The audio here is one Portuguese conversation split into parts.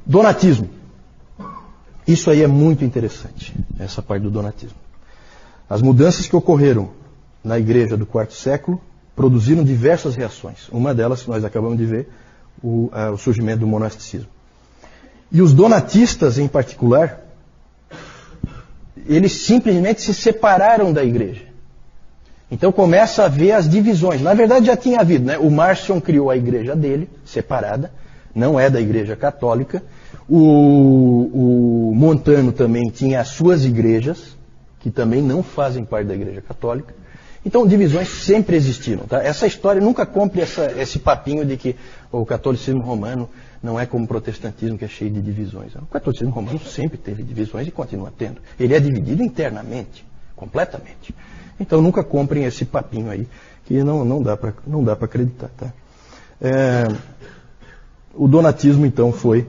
Donatismo. Isso aí é muito interessante, essa parte do donatismo. As mudanças que ocorreram na igreja do quarto século produziram diversas reações. Uma delas, nós acabamos de ver, o surgimento do monasticismo. E os donatistas, em particular, eles simplesmente se separaram da igreja. Então começa a haver as divisões. Na verdade já tinha havido, né? O Marcion criou a igreja dele, separada, não é da igreja católica. O Montano também tinha as suas igrejas, que também não fazem parte da igreja católica. Então divisões sempre existiram. Tá? Essa história nunca compre esse papinho de que o catolicismo romano não é como o protestantismo, que é cheio de divisões. O catolicismo romano sempre teve divisões e continua tendo. Ele é dividido internamente, completamente. Então nunca comprem esse papinho aí, que não dá para acreditar. Tá? O donatismo então foi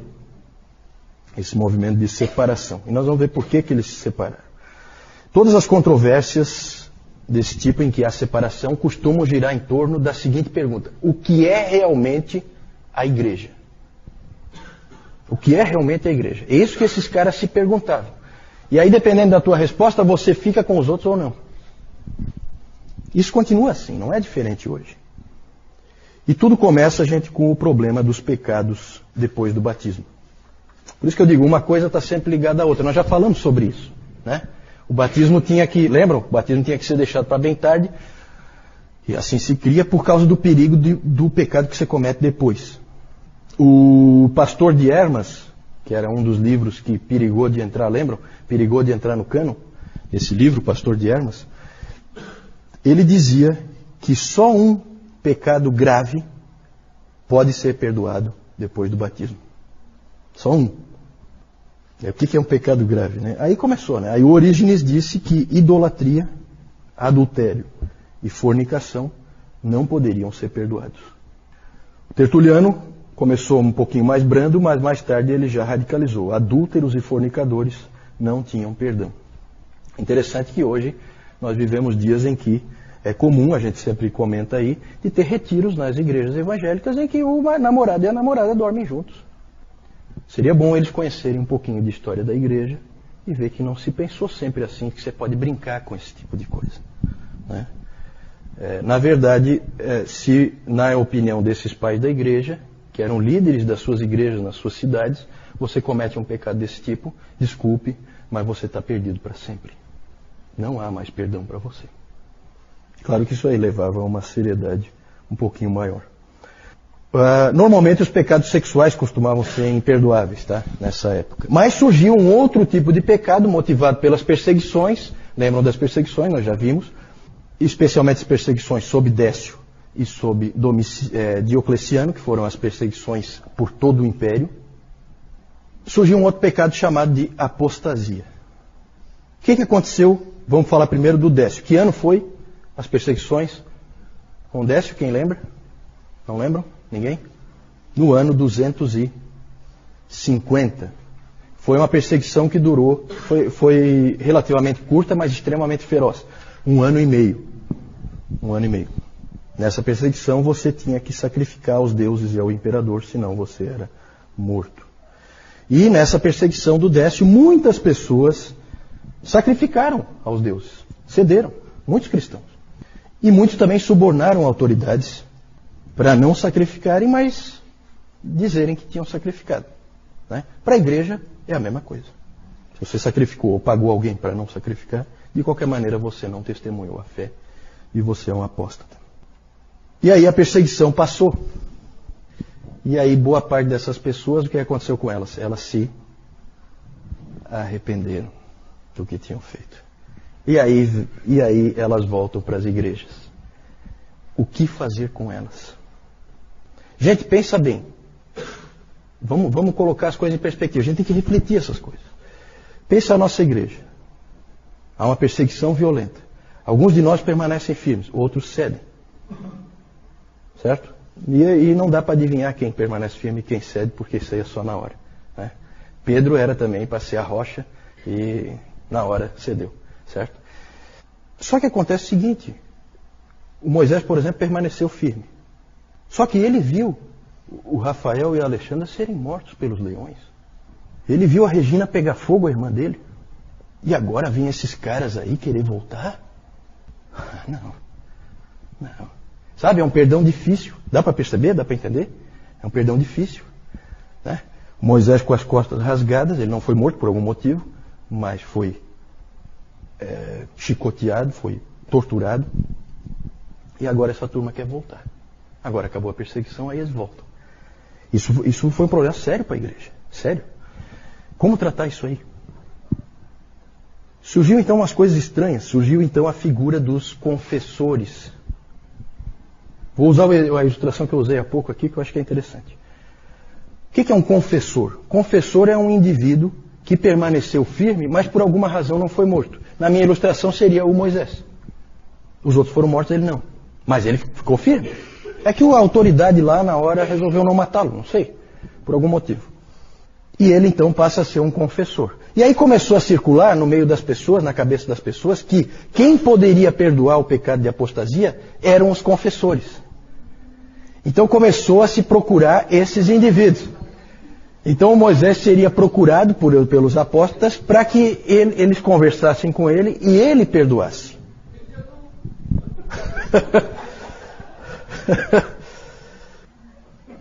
esse movimento de separação. E nós vamos ver por que eles se separaram. Todas as controvérsias desse tipo em que há separação costumam girar em torno da seguinte pergunta: o que é realmente a igreja? O que é realmente a igreja? É isso que esses caras se perguntavam. E aí, dependendo da tua resposta, você fica com os outros ou não. Isso continua assim, não é diferente hoje. E tudo começa, gente, com o problema dos pecados depois do batismo. Por isso que eu digo, uma coisa está sempre ligada à outra. Nós já falamos sobre isso, né? O batismo tinha que, lembram? O batismo tinha que ser deixado para bem tarde. E assim se cria por causa do perigo do pecado que você comete depois. O Pastor de Hermas, que era um dos livros que perigou de entrar, lembram? Perigou de entrar no cânon. Esse livro, Pastor de Hermas, ele dizia que só um pecado grave pode ser perdoado depois do batismo. Só um. O que é um pecado grave, né? Aí começou, né? Aí o Orígenes disse que idolatria, adultério e fornicação não poderiam ser perdoados. O Tertuliano começou um pouquinho mais brando, mas mais tarde ele já radicalizou. Adúlteros e fornicadores não tinham perdão. Interessante que hoje nós vivemos dias em que é comum, a gente sempre comenta aí, de ter retiros nas igrejas evangélicas em que o namorado e a namorada dormem juntos. Seria bom eles conhecerem um pouquinho de história da igreja e ver que não se pensou sempre assim, que você pode brincar com esse tipo de coisa, né? Na verdade, se na opinião desses pais da igreja, que eram líderes das suas igrejas nas suas cidades, você comete um pecado desse tipo, desculpe, mas você está perdido para sempre. Não há mais perdão para você. Claro que isso aí levava a uma seriedade um pouquinho maior. Normalmente os pecados sexuais costumavam ser imperdoáveis, tá? Nessa época. Mas surgiu um outro tipo de pecado motivado pelas perseguições. Lembram das perseguições? Nós já vimos. Especialmente as perseguições sob Décio e sob Diocleciano, que foram as perseguições por todo o império. Surgiu um outro pecado chamado de apostasia. O que aconteceu? Vamos falar primeiro do Décio. Que ano foi as perseguições com Décio? Quem lembra? Não lembram? Ninguém? No ano 250. Foi uma perseguição que durou, foi relativamente curta, mas extremamente feroz. 1 ano e meio. 1 ano e meio. Nessa perseguição você tinha que sacrificar aos deuses e ao imperador, senão você era morto. E nessa perseguição do Décio, muitas pessoas sacrificaram aos deuses. Cederam. Muitos cristãos. E muitos também subornaram autoridades para não sacrificarem, mas dizerem que tinham sacrificado, né? Para a igreja é a mesma coisa. Se você sacrificou ou pagou alguém para não sacrificar, de qualquer maneira você não testemunhou a fé e você é um apóstata. E aí a perseguição passou. E aí boa parte dessas pessoas, o que aconteceu com elas? Elas se arrependeram do que tinham feito. E aí elas voltam para as igrejas. O que fazer com elas? Gente, pensa bem. Vamos colocar as coisas em perspectiva. A gente tem que refletir essas coisas. Pensa a nossa igreja. Há uma perseguição violenta. Alguns de nós permanecem firmes, outros cedem. Certo? E não dá para adivinhar quem permanece firme e quem cede, porque isso aí é só na hora, né? Pedro era também para ser a rocha e na hora cedeu. Certo? Só que acontece o seguinte. O Moisés, por exemplo, permaneceu firme. Só que ele viu o Rafael e a Alexandra serem mortos pelos leões. Ele viu a Regina pegar fogo, a irmã dele. E agora vêm esses caras aí querer voltar? Não. Não. Sabe, é um perdão difícil. Dá para perceber? Dá para entender? É um perdão difícil. Né? Moisés com as costas rasgadas, ele não foi morto por algum motivo, mas foi chicoteado, foi torturado. E agora essa turma quer voltar. Agora acabou a perseguição, aí eles voltam. Isso foi um problema sério para a igreja. Sério. Como tratar isso aí? Surgiu então umas coisas estranhas. Surgiu então a figura dos confessores. Vou usar a ilustração que eu usei há pouco aqui, que eu acho que é interessante. O que é um confessor? Confessor é um indivíduo que permaneceu firme, mas por alguma razão não foi morto. Na minha ilustração seria o Moisés. Os outros foram mortos, ele não. Mas ele ficou firme. É que a autoridade lá na hora resolveu não matá-lo, não sei, por algum motivo. E ele então passa a ser um confessor. E aí começou a circular no meio das pessoas, na cabeça das pessoas, que quem poderia perdoar o pecado de apostasia eram os confessores. Então começou a se procurar esses indivíduos. Então Moisés seria procurado pelos apóstolos para que eles conversassem com ele e ele perdoasse.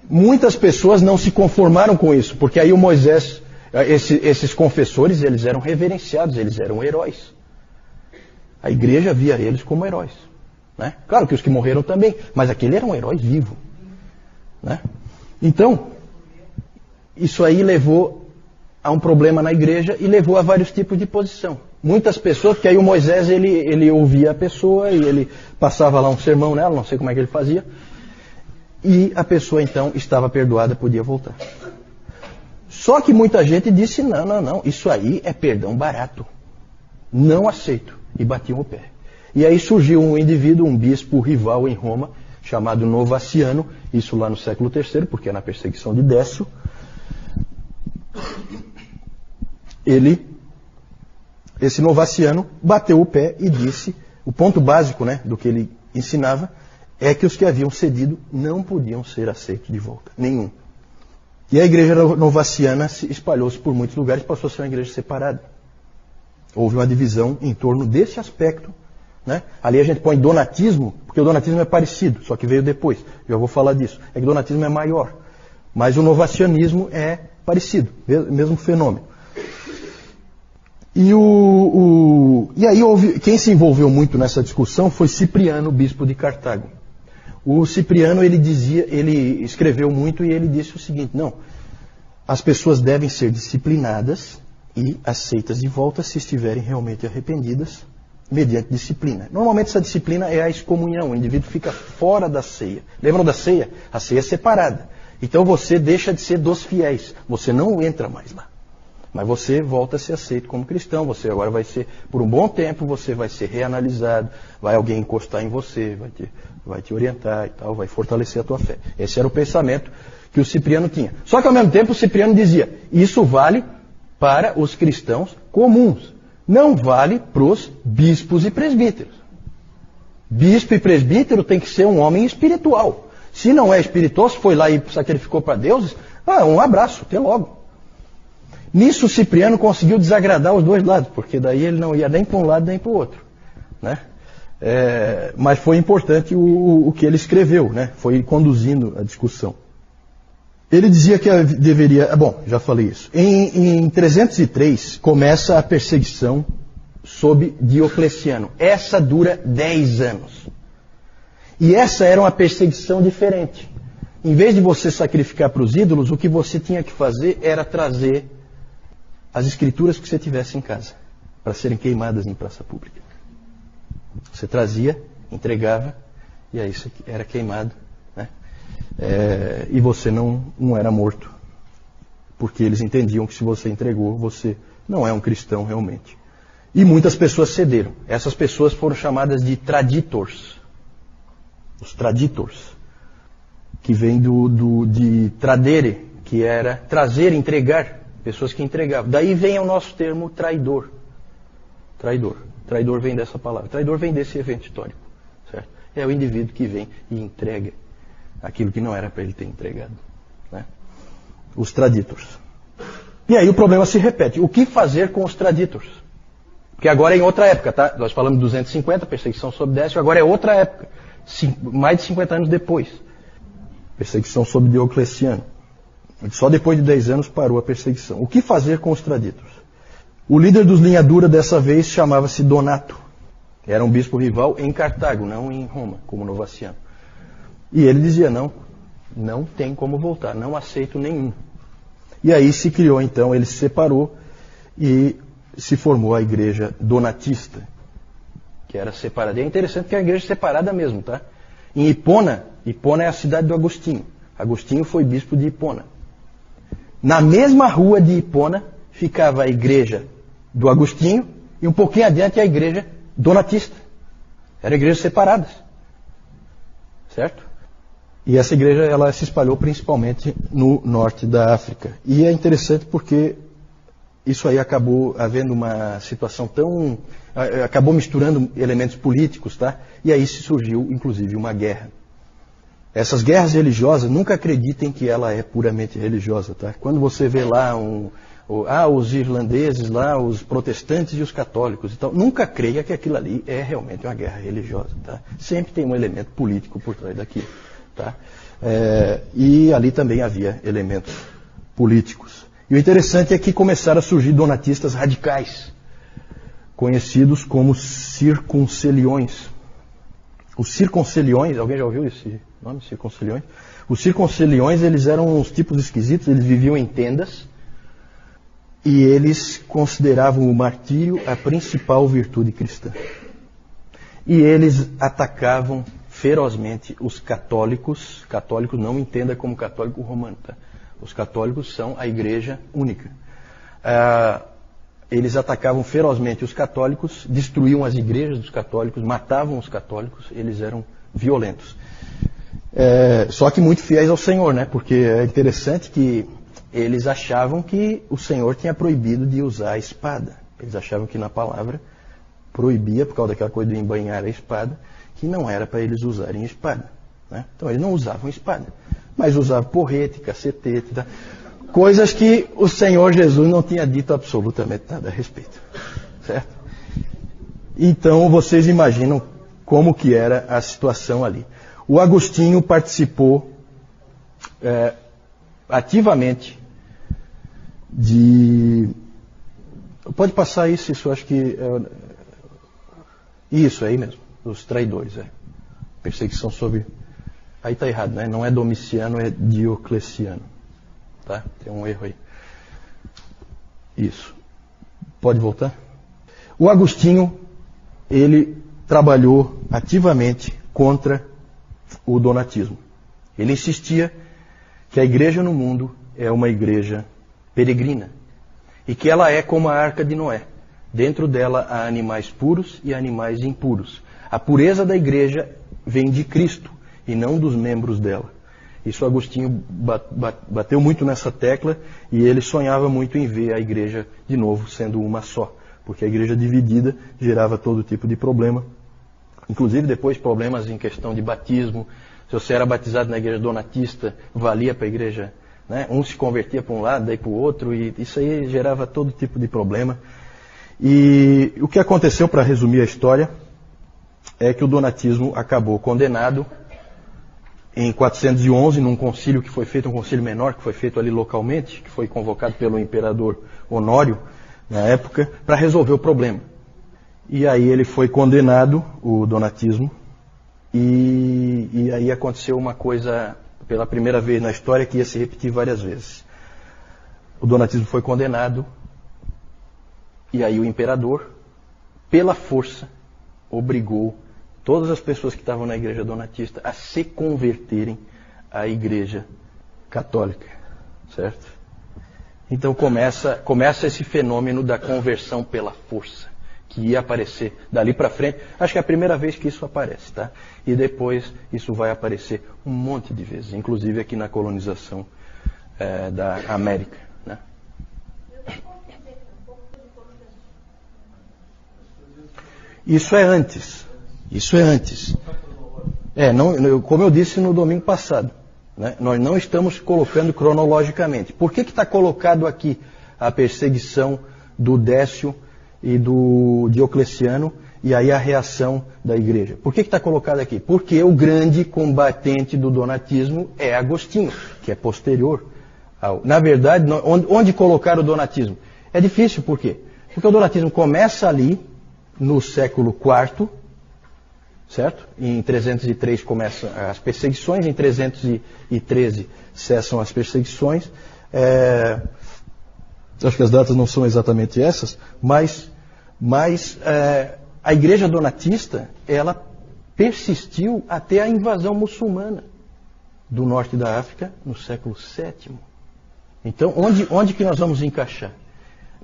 Muitas pessoas não se conformaram com isso, porque aí o Moisés, esses confessores, eles eram reverenciados, eles eram heróis. A igreja via eles como heróis. Né? Claro que os que morreram também, mas aquele era um herói vivo. Né? Então, isso aí levou a um problema na igreja e levou a vários tipos de posição. Muitas pessoas, porque aí o Moisés ele ouvia a pessoa e ele passava lá um sermão nela, não sei como é que ele fazia, e a pessoa então estava perdoada, podia voltar. Só que muita gente disse, não, isso aí é perdão barato, não aceito, e batiam o pé. E aí surgiu um indivíduo, um bispo rival em Roma, chamado Novaciano, isso lá no século III, porque é na perseguição de Décio. Esse Novaciano bateu o pé e disse, o ponto básico, né, do que ele ensinava, é que os que haviam cedido não podiam ser aceitos de volta, nenhum. E a igreja novaciana se espalhou-se por muitos lugares, passou a ser uma igreja separada. Houve uma divisão em torno desse aspecto. Né? Ali a gente põe donatismo, porque o donatismo é parecido, só que veio depois, já vou falar disso. É que o donatismo é maior, mas o novacianismo é parecido, mesmo fenômeno. E aí quem se envolveu muito nessa discussão foi Cipriano, bispo de Cartago. O Cipriano ele escreveu muito e ele disse o seguinte: não, as pessoas devem ser disciplinadas e aceitas de volta se estiverem realmente arrependidas, mediante disciplina. Normalmente essa disciplina é a excomunhão, o indivíduo fica fora da ceia. Lembram da ceia? A ceia é separada. Então você deixa de ser dos fiéis, você não entra mais lá. Mas você volta a ser aceito como cristão, você agora vai ser, por um bom tempo, você vai ser reanalisado, vai alguém encostar em você, vai te orientar e tal, vai fortalecer a tua fé. Esse era o pensamento que o Cipriano tinha. Só que ao mesmo tempo o Cipriano dizia, isso vale para os cristãos comuns, não vale para os bispos e presbíteros. Bispo e presbítero tem que ser um homem espiritual. Se não é espiritual, se foi lá e sacrificou para deuses, um abraço, até logo. Nisso o Cipriano conseguiu desagradar os dois lados, porque daí ele não ia nem para um lado nem para o outro. Né? Mas foi importante o que ele escreveu, né? Foi conduzindo a discussão. Ele dizia que deveria... Bom, já falei isso. Em 303 começa a perseguição sob Diocleciano. Essa dura 10 anos. E essa era uma perseguição diferente. Em vez de você sacrificar para os ídolos, o que você tinha que fazer era trazer as escrituras que você tivesse em casa, para serem queimadas em praça pública. Você trazia, entregava, e aí isso era queimado. Né? E você não era morto. Porque eles entendiam que se você entregou, você não é um cristão realmente. E muitas pessoas cederam. Essas pessoas foram chamadas de traditors. Os traditors. Que vem de tradere, que era trazer, entregar. Pessoas que entregavam. Daí vem o nosso termo traidor. Traidor. Traidor vem dessa palavra. Traidor vem desse evento histórico. Certo? É o indivíduo que vem e entrega aquilo que não era para ele ter entregado. Né? Os traditors. E aí o problema se repete. O que fazer com os traditores? Porque agora é em outra época, tá? Nós falamos de 250, perseguição sob Décio, agora é outra época. Mais de 50 anos depois. Perseguição sob Diocleciano. Só depois de 10 anos parou a perseguição. O que fazer com os traditores? O líder dos linha dura dessa vez chamava-se Donato. Era um bispo rival em Cartago, não em Roma, como Novaciano. E ele dizia, não tem como voltar, não aceito nenhum. E aí se criou então, ele se separou e se formou a igreja donatista, que era separada. E é interessante que é a igreja separada mesmo, tá? Em Hipona é a cidade do Agostinho. Agostinho foi bispo de Hipona. Na mesma rua de Hipona ficava a igreja do Agostinho e um pouquinho adiante a igreja donatista. Eram igrejas separadas. Certo? E essa igreja ela se espalhou principalmente no norte da África. E é interessante porque isso aí acabou havendo uma situação tão... acabou misturando elementos políticos, tá? E aí se surgiu, inclusive, uma guerra. Essas guerras religiosas, nunca acreditem que ela é puramente religiosa, tá? Quando você vê lá os irlandeses lá, os protestantes e os católicos e tal, nunca creia que aquilo ali é realmente uma guerra religiosa, tá? Sempre tem um elemento político por trás daquilo, tá? E ali também havia elementos políticos. E o interessante é que começaram a surgir donatistas radicais, conhecidos como circunceliões. Os circunceliões, alguém já ouviu esse nome, circunceliões? Os circunceliões, eles eram uns tipos esquisitos, eles viviam em tendas e eles consideravam o martírio a principal virtude cristã. E eles atacavam ferozmente os católicos. Católicos não entenda como católico romano, tá? Os católicos são a igreja única. Eles atacavam ferozmente os católicos, destruíam as igrejas dos católicos, matavam os católicos, eles eram violentos. Só que muito fiéis ao Senhor, né? Porque é interessante que eles achavam que o Senhor tinha proibido de usar a espada. Eles achavam que na palavra proibia, por causa daquela coisa de embainhar a espada, que não era para eles usarem espada, né? Então eles não usavam espada, mas usavam porrete, cacetete, tá? Coisas que o Senhor Jesus não tinha dito absolutamente nada a respeito, certo? Então vocês imaginam como que era a situação ali. O Agostinho participou ativamente de... Pode passar isso eu acho que... Isso aí mesmo, os traidores, perseguição sobre... Aí está errado, né? Não é Domiciano, é Diocleciano. Tá? Tem um erro aí. Isso. Pode voltar? O Agostinho, ele trabalhou ativamente contra o donatismo. Ele insistia que a igreja no mundo é uma igreja peregrina e que ela é como a Arca de Noé. Dentro dela há animais puros e animais impuros. A pureza da igreja vem de Cristo e não dos membros dela. Isso Agostinho bateu muito nessa tecla e ele sonhava muito em ver a igreja de novo sendo uma só, porque a igreja dividida gerava todo tipo de problema, inclusive depois problemas em questão de batismo. Se você era batizado na igreja donatista, valia para a igreja, né? Um se convertia para um lado, daí para o outro, e isso aí gerava todo tipo de problema. E o que aconteceu, para resumir a história, é que o donatismo acabou condenado em 411, num concílio que foi feito, um concílio menor que foi feito ali localmente, que foi convocado pelo imperador Honório, na época, para resolver o problema. E aí ele foi condenado, o donatismo, e aí aconteceu uma coisa, pela primeira vez na história, que ia se repetir várias vezes. O donatismo foi condenado, e aí o imperador, pela força, obrigou todas as pessoas que estavam na igreja donatista a se converterem à igreja católica, certo? Então começa esse fenômeno da conversão pela força, que ia aparecer dali para frente. Acho que é a primeira vez que isso aparece, tá? E depois isso vai aparecer um monte de vezes, inclusive aqui na colonização da América, né? Isso é antes. Isso é antes. Como eu disse no domingo passado, né, nós não estamos colocando cronologicamente. Por que está colocado aqui a perseguição do Décio e do Diocleciano, e aí a reação da igreja. Por que está colocado aqui? Porque o grande combatente do donatismo é Agostinho, que é posterior ao... Na verdade, onde colocar o donatismo? É difícil, por quê? Porque o donatismo começa ali, no século IV, certo? Em 303 começam as perseguições, em 313 cessam as perseguições. Acho que as datas não são exatamente essas, mas a igreja donatista, ela persistiu até a invasão muçulmana do norte da África no século VII. Então, onde que nós vamos encaixar?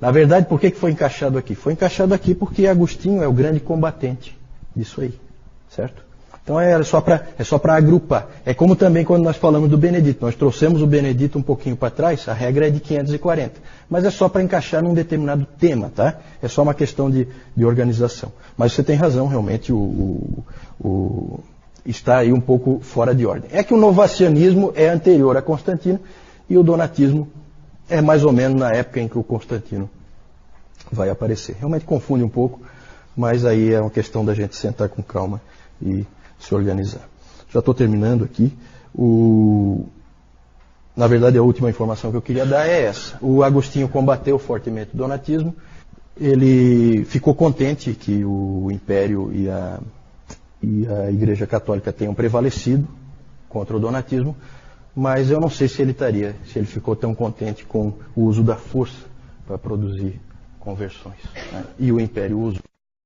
Na verdade, por que foi encaixado aqui? Foi encaixado aqui porque Agostinho é o grande combatente disso aí, certo? Então é só para agrupar. É como também quando nós falamos do Benedito. Nós trouxemos o Benedito um pouquinho para trás, a regra é de 540. Mas é só para encaixar num determinado tema, tá? É só uma questão de organização. Mas você tem razão, realmente está aí um pouco fora de ordem. É que o novacianismo é anterior a Constantino e o donatismo é mais ou menos na época em que o Constantino vai aparecer. Realmente confunde um pouco, mas aí é uma questão da gente sentar com calma e se organizar. Já estou terminando aqui. Na verdade, a última informação que eu queria dar é essa. O Agostinho combateu fortemente o donatismo. Ele ficou contente que o Império e a Igreja Católica tenham prevalecido contra o donatismo, mas eu não sei se ele ficou tão contente com o uso da força para produzir conversões, né? E o Império usou.